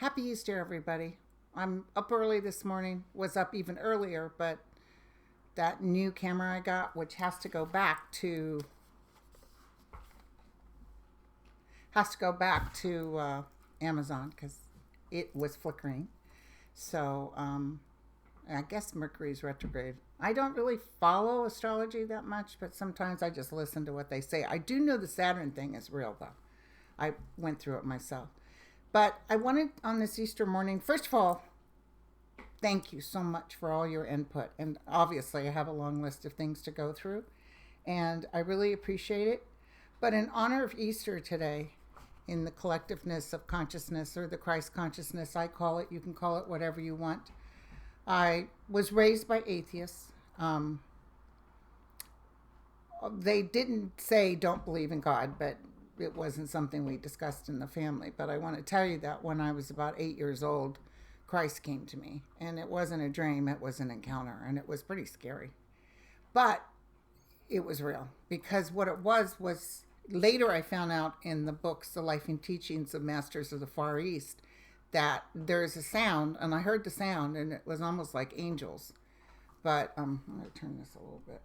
Happy Easter, everybody. I'm up early this morning, was up even earlier, but that new camera I got, which has to go back to Amazon because it was flickering. So I guess Mercury's retrograde. I don't really follow astrology that much, but sometimes I just listen to what they say. I do know the Saturn thing is real, though. I went through it myself. But I wanted on this Easter morning, first of all, thank you so much for all your input. And obviously, I have a long list of things to go through, and I really appreciate it. But in honor of Easter today, in the collectiveness of consciousness or the Christ consciousness, I call it, you can call it whatever you want. I was raised by atheists. They didn't say don't believe in God, but it wasn't something we discussed in the family. But I want to tell you that when I was about 8 years old, Christ came to me. And it wasn't a dream, it was an encounter. And it was pretty scary. But it was real. Because what it was later I found out in the books, The Life and Teachings of Masters of the Far East, that there's a sound. And I heard the sound, and it was almost like angels. But I'm going to turn this a little bit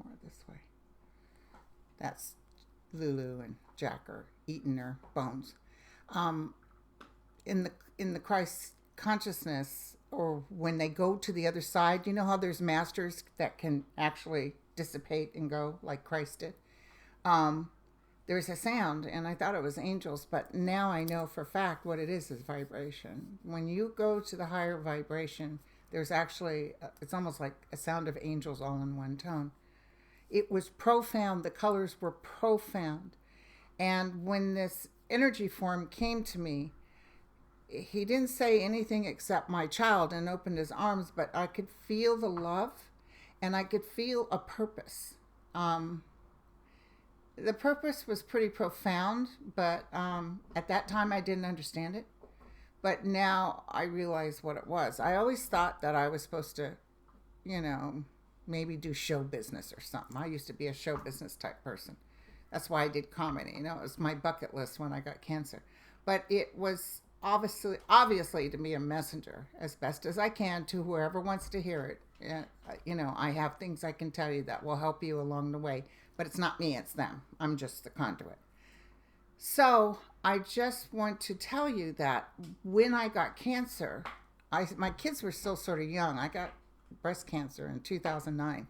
more this way. That's Lulu and Jack are eating their bones. In the Christ consciousness, or when they go to the other side, you know how there's masters that can actually dissipate and go like Christ did. There's a sound, and I thought it was angels, but now I know for a fact what it is vibration. When you go to the higher vibration, there's actually it's almost like a sound of angels all in one tone. It was profound. The colors were profound. And when this energy form came to me, he didn't say anything except my child and opened his arms, but I could feel the love and I could feel a purpose. The purpose was pretty profound, but at that time I didn't understand it. But now I realize what it was. I always thought that I was supposed to, maybe do show business or something. I used to be a show business type person. That's why I did comedy. It was my bucket list when I got cancer. But it was obviously to be a messenger as best as I can to whoever wants to hear it. I have things I can tell you that will help you along the way. But it's not me, it's them. I'm just the conduit. So I just want to tell you that when I got cancer, my kids were still sort of young. I got breast cancer in 2009.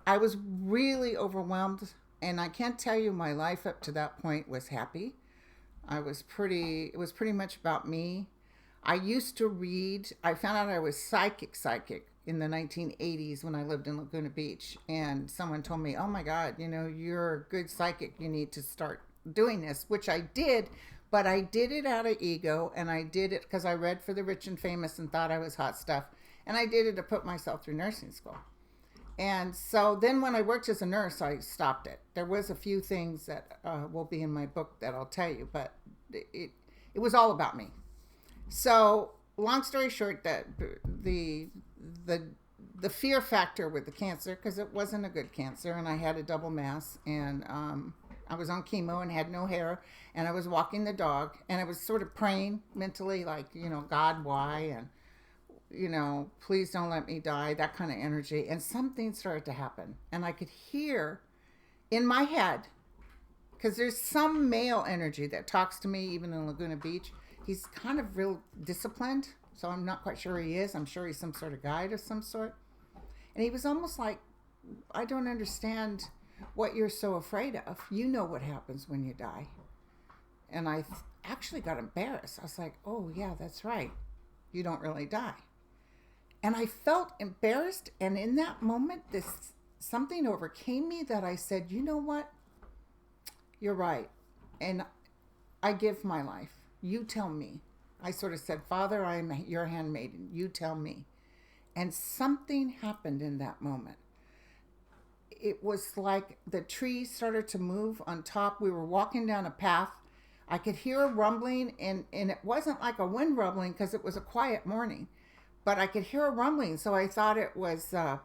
I was really overwhelmed, and I can't tell you my life up to that point was happy. It was pretty much about me. I used to read. I found out I was psychic in the 1980s when I lived in Laguna Beach, and someone told me, oh my God, you're a good psychic. You need to start doing this, which I did, but I did it out of ego, and I did it because I read for the rich and famous and thought I was hot stuff. And I did it to put myself through nursing school. And so then when I worked as a nurse, I stopped it. There was a few things that will be in my book that I'll tell you, but it was all about me. So long story short, that the fear factor with the cancer, because it wasn't a good cancer, and I had a double mass, and I was on chemo and had no hair, and I was walking the dog, and I was sort of praying mentally, like, God, why? And please don't let me die, that kind of energy. And something started to happen. And I could hear in my head, because there's some male energy that talks to me, even in Laguna Beach. He's kind of real disciplined, so I'm not quite sure he is. I'm sure he's some sort of guide of some sort. And he was almost like, I don't understand what you're so afraid of. You know what happens when you die. And I actually got embarrassed. I was like, oh, yeah, that's right. You don't really die. And I felt embarrassed, and in that moment, something overcame me that I said, you know what? You're right. And I give my life. You tell me. I sort of said, Father, I am your handmaiden. You tell me. And something happened in that moment. It was like the trees started to move on top. We were walking down a path. I could hear a rumbling, and it wasn't like a wind rumbling because it was a quiet morning. But I could hear a rumbling, so I thought it was, the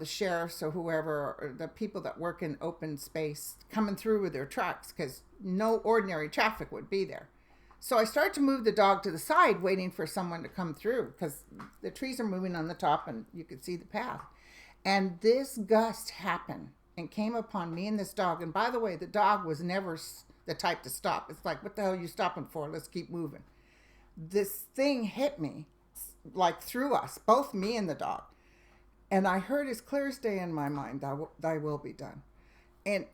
sheriffs or whoever, or the people that work in open space coming through with their trucks, because no ordinary traffic would be there. So I start to move the dog to the side, waiting for someone to come through because the trees are moving on the top and you could see the path. And this gust happened and came upon me and this dog. And by the way, the dog was never the type to stop. It's like, what the hell are you stopping for? Let's keep moving. This thing hit me, like through us, both me and the dog. And I heard as clear as day in my mind, thy will be done. And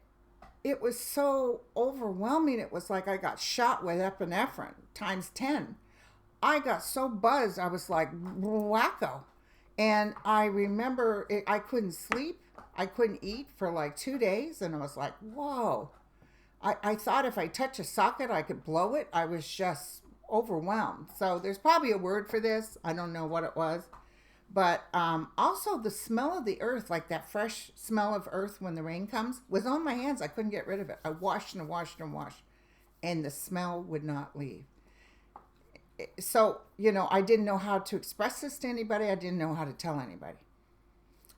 it was so overwhelming. It was like I got shot with epinephrine times 10. I got so buzzed. I was like, wacko. And I remember I couldn't sleep. I couldn't eat for like 2 days. And I was like, whoa. I thought if I touch a socket, I could blow it. I was just overwhelmed. So there's probably a word for this. I don't know what it was. But also the smell of the earth, like that fresh smell of earth when the rain comes, was on my hands. I couldn't get rid of it. I washed and washed and washed. And the smell would not leave. So, I didn't know how to express this to anybody. I didn't know how to tell anybody.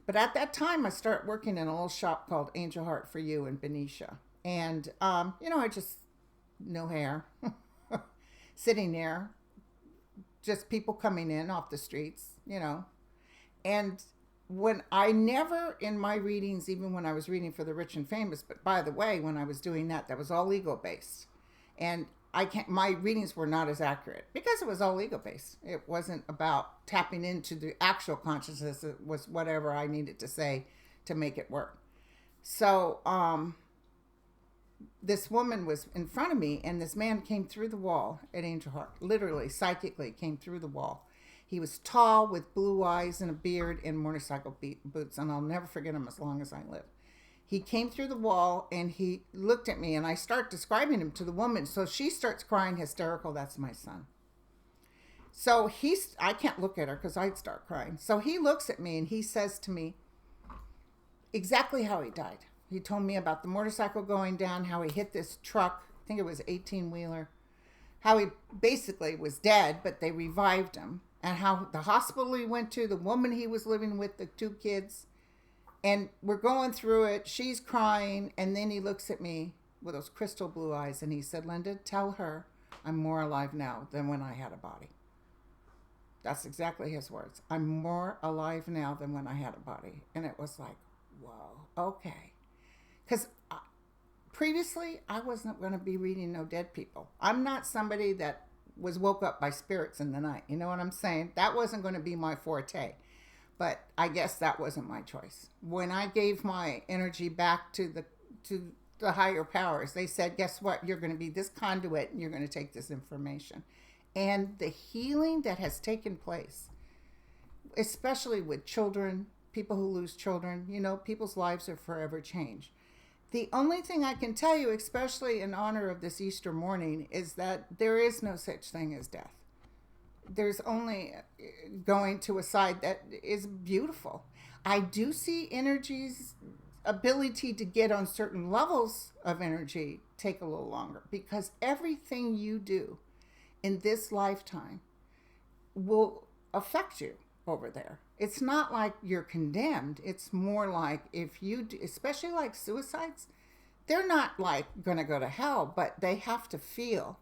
But at that time, I started working in a little shop called Angel Heart for You in Benicia. And, I just, no hair, sitting there, just people coming in off the streets, And when I never, in my readings, even when I was reading for the rich and famous, but by the way, when I was doing that was all ego-based. And my readings were not as accurate because it was all ego-based. It wasn't about tapping into the actual consciousness. It was whatever I needed to say to make it work. So this woman was in front of me, and this man came through the wall at Angel Heart, literally, psychically came through the wall. He was tall with blue eyes and a beard and motorcycle boots, and I'll never forget him as long as I live. He came through the wall and he looked at me, and I start describing him to the woman. So she starts crying hysterical. That's my son. So I can't look at her because I'd start crying. So he looks at me and he says to me exactly how he died. He told me about the motorcycle going down, how he hit this truck. I think it was 18-wheeler. How he basically was dead, but they revived him. And how the hospital he went to, the woman he was living with, the 2 kids. And we're going through it. She's crying. And then he looks at me with those crystal blue eyes. And he said, Linda, tell her I'm more alive now than when I had a body. That's exactly his words. I'm more alive now than when I had a body. And it was like, whoa, okay. Because previously, I wasn't going to be reading no dead people. I'm not somebody that was woke up by spirits in the night. You know what I'm saying? That wasn't going to be my forte. But I guess that wasn't my choice. When I gave my energy back to the higher powers, they said, guess what? You're going to be this conduit and you're going to take this information. And the healing that has taken place, especially with children, people who lose children, people's lives are forever changed. The only thing I can tell you, especially in honor of this Easter morning, is that there is no such thing as death. There's only going to a side that is beautiful. I do see energy's ability to get on certain levels of energy take a little longer, because everything you do in this lifetime will affect you over there. It's not like you're condemned. It's more like if you do, especially like suicides, they're not like going to go to hell, but they have to feel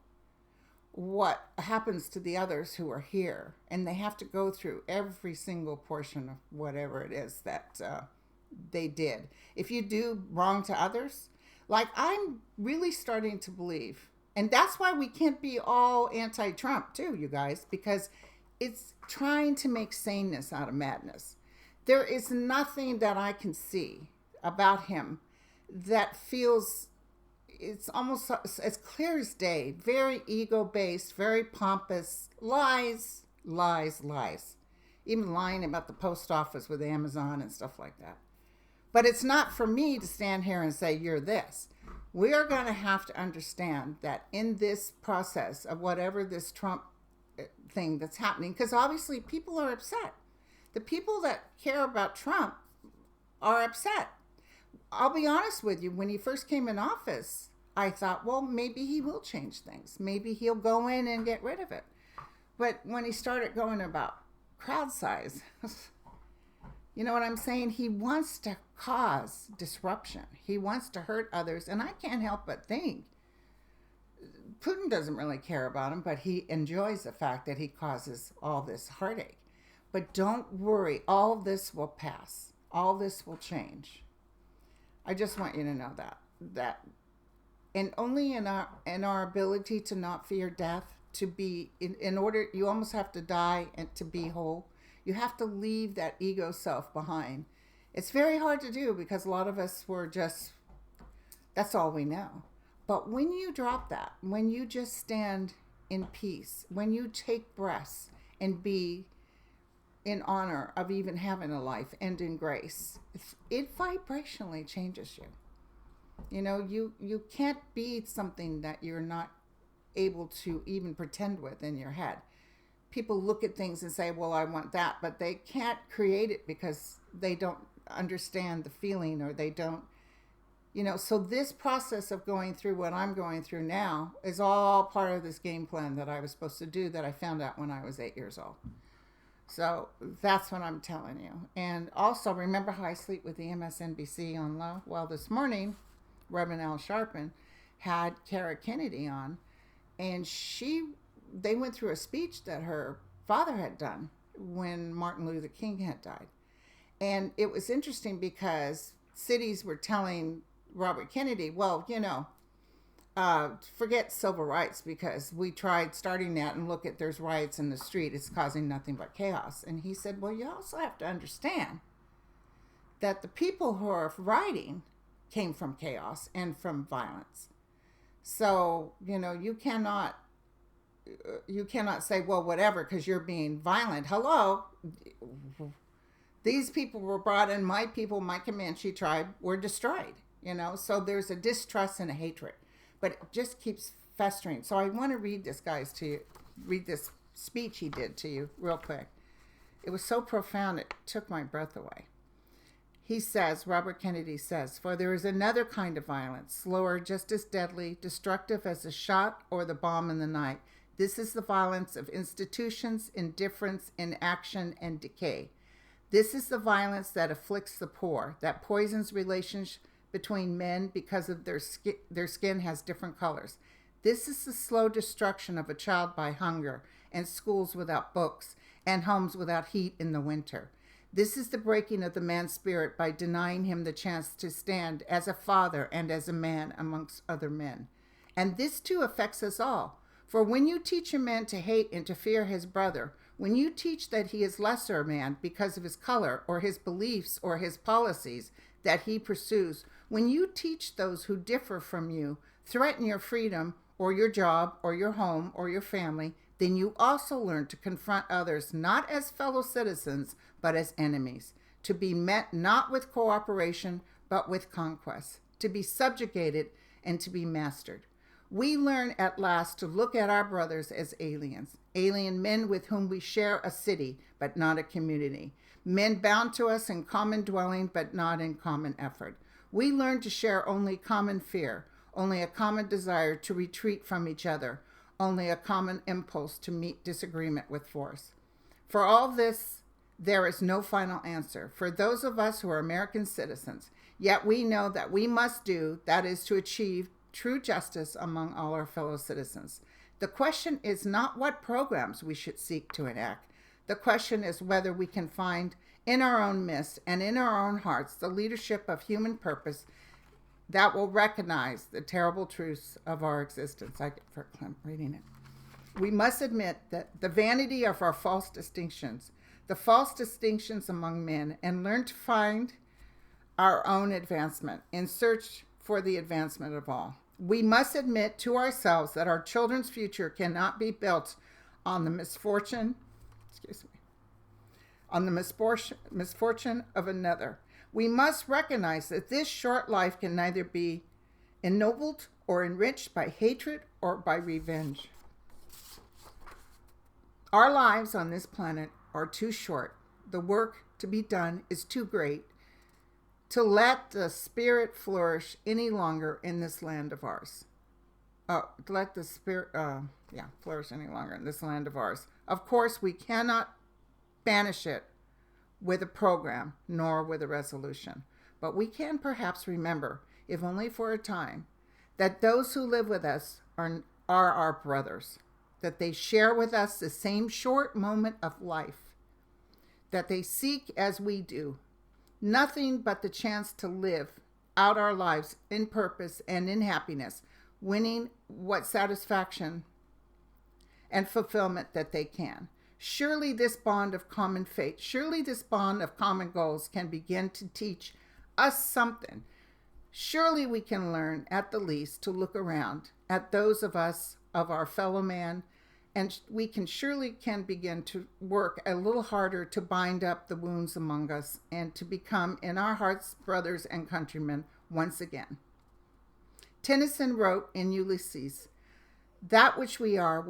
what happens to the others who are here. And they have to go through every single portion of whatever it is that they did. If you do wrong to others, like I'm really starting to believe, and that's why we can't be all anti-Trump too, you guys, because it's trying to make saneness out of madness. There is nothing that I can see about him that feels, it's almost as clear as day, very ego-based, very pompous, lies. Even lying about the post office with Amazon and stuff like that. But it's not for me to stand here and say, you're this. We are going to have to understand that in this process of whatever this Trump thing that's happening, because obviously people are upset. The people that care about Trump are upset. I'll be honest with you, when he first came in office, I thought, well, maybe he will change things. Maybe he'll go in and get rid of it. But when he started going about crowd size, you know what I'm saying? He wants to cause disruption. He wants to hurt others. And I can't help but think, Putin doesn't really care about him, but he enjoys the fact that he causes all this heartache. But don't worry, all this will pass. All this will change. I just want you to know that and only in our ability to not fear death, to be in order, you almost have to die and to be whole. You have to leave that ego self behind. It's very hard to do because a lot of us were just, that's all we know. But when you drop that, when you just stand in peace, when you take breaths and be in honor of even having a life and in grace, it vibrationally changes you. You know, you can't be something that you're not able to even pretend with in your head. People look at things and say, well, I want that, but they can't create it because they don't understand the feeling, or they don't, so this process of going through what I'm going through now is all part of this game plan that I was supposed to do, that I found out when I was 8 years old. So that's what I'm telling you. And also, remember how I sleep with the MSNBC on low? Well, this morning, Reverend Al Sharpton had Kara Kennedy on, and they went through a speech that her father had done when Martin Luther King had died. And it was interesting because cities were telling Robert Kennedy, well, forget civil rights, because we tried starting that and look at, there's riots in the street. It's causing nothing but chaos. And he said, well, you also have to understand that the people who are rioting came from chaos and from violence. So, you cannot say, well, whatever, because you're being violent. Hello. These people were brought in, my people, my Comanche tribe, were destroyed, So there's a distrust and a hatred, but it just keeps festering. So I want to read this speech he did to you real quick. It was so profound, it took my breath away. He says, Robert Kennedy says, for there is another kind of violence, slower, just as deadly, destructive as a shot or the bomb in the night. This is the violence of institutions, indifference, inaction, and decay. This is the violence that afflicts the poor, that poisons relations between men because of their skin has different colors. This is the slow destruction of a child by hunger, and schools without books, and homes without heat in the winter. This is the breaking of the man's spirit by denying him the chance to stand as a father and as a man amongst other men. And this too affects us all. For when you teach a man to hate and to fear his brother, when you teach that he is lesser a man because of his color or his beliefs or his policies that he pursues, when you teach those who differ from you, threaten your freedom or your job or your home or your family, then you also learn to confront others not as fellow citizens, but as enemies, to be met not with cooperation, but with conquest, to be subjugated and to be mastered. We learn at last to look at our brothers as aliens, alien men with whom we share a city, but not a community, men bound to us in common dwelling, but not in common effort. We learn to share only common fear, only a common desire to retreat from each other, only a common impulse to meet disagreement with force. For all this, there is no final answer. For those of us who are American citizens, yet we know that we must do, that is to achieve true justice among all our fellow citizens. The question is not what programs we should seek to enact. The question is whether we can find in our own midst and in our own hearts the leadership of human purpose that will recognize the terrible truths of our existence. I get verklempt reading it. We must admit that the vanity of our false distinctions, the false distinctions among men, and learn to find our own advancement in search for the advancement of all. We must admit to ourselves that our children's future cannot be built on the misfortune of another. We must recognize that this short life can neither be ennobled or enriched by hatred or by revenge. Our lives on this planet are too short. The work to be done is too great to let the spirit flourish any longer in this land of ours. Let the spirit, flourish any longer in this land of ours. Of course, we cannot banish it with a program, nor with a resolution. But we can perhaps remember, if only for a time, that those who live with us are are our brothers, that they share with us the same short moment of life, that they seek as we do, nothing but the chance to live out our lives in purpose and in happiness, winning what satisfaction and fulfillment that they can. Surely this bond of common fate, surely this bond of common goals can begin to teach us something. Surely we can learn, at the least, to look around at those of us, of our fellow man, and we can begin to work a little harder to bind up the wounds among us and to become, in our hearts, brothers and countrymen once again. Tennyson wrote in Ulysses, "That which we are,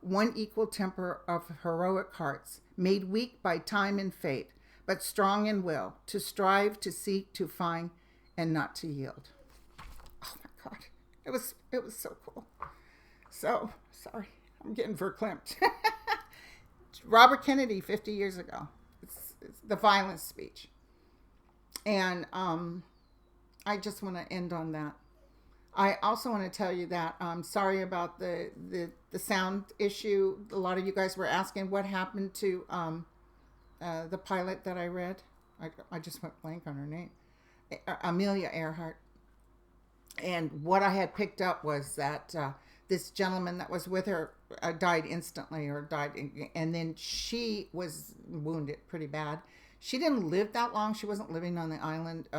one equal temper of heroic hearts, made weak by time and fate, but strong in will, to strive, to seek, to find, and not to yield." Oh my God, it was so cool. So sorry, I'm getting verklempt. Robert Kennedy, 50 years ago. It's the violence speech, and I just want to end on that. I also want to tell you that I'm sorry about the sound issue. A lot of you guys were asking what happened to the pilot that I read. I just went blank on her name. Amelia Earhart. And what I had picked up was that this gentleman that was with her died instantly, and then she was wounded pretty bad. She didn't live that long. She wasn't living on the island.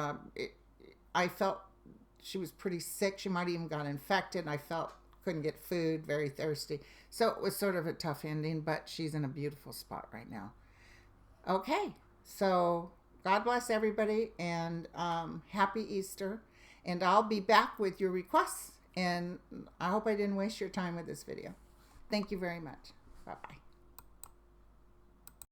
I felt she was pretty sick. She might even got infected. I felt couldn't get food, very thirsty. So it was sort of a tough ending, but she's in a beautiful spot right now. Okay, so God bless everybody, and happy Easter. And I'll be back with your requests. And I hope I didn't waste your time with this video. Thank you very much. Bye-bye.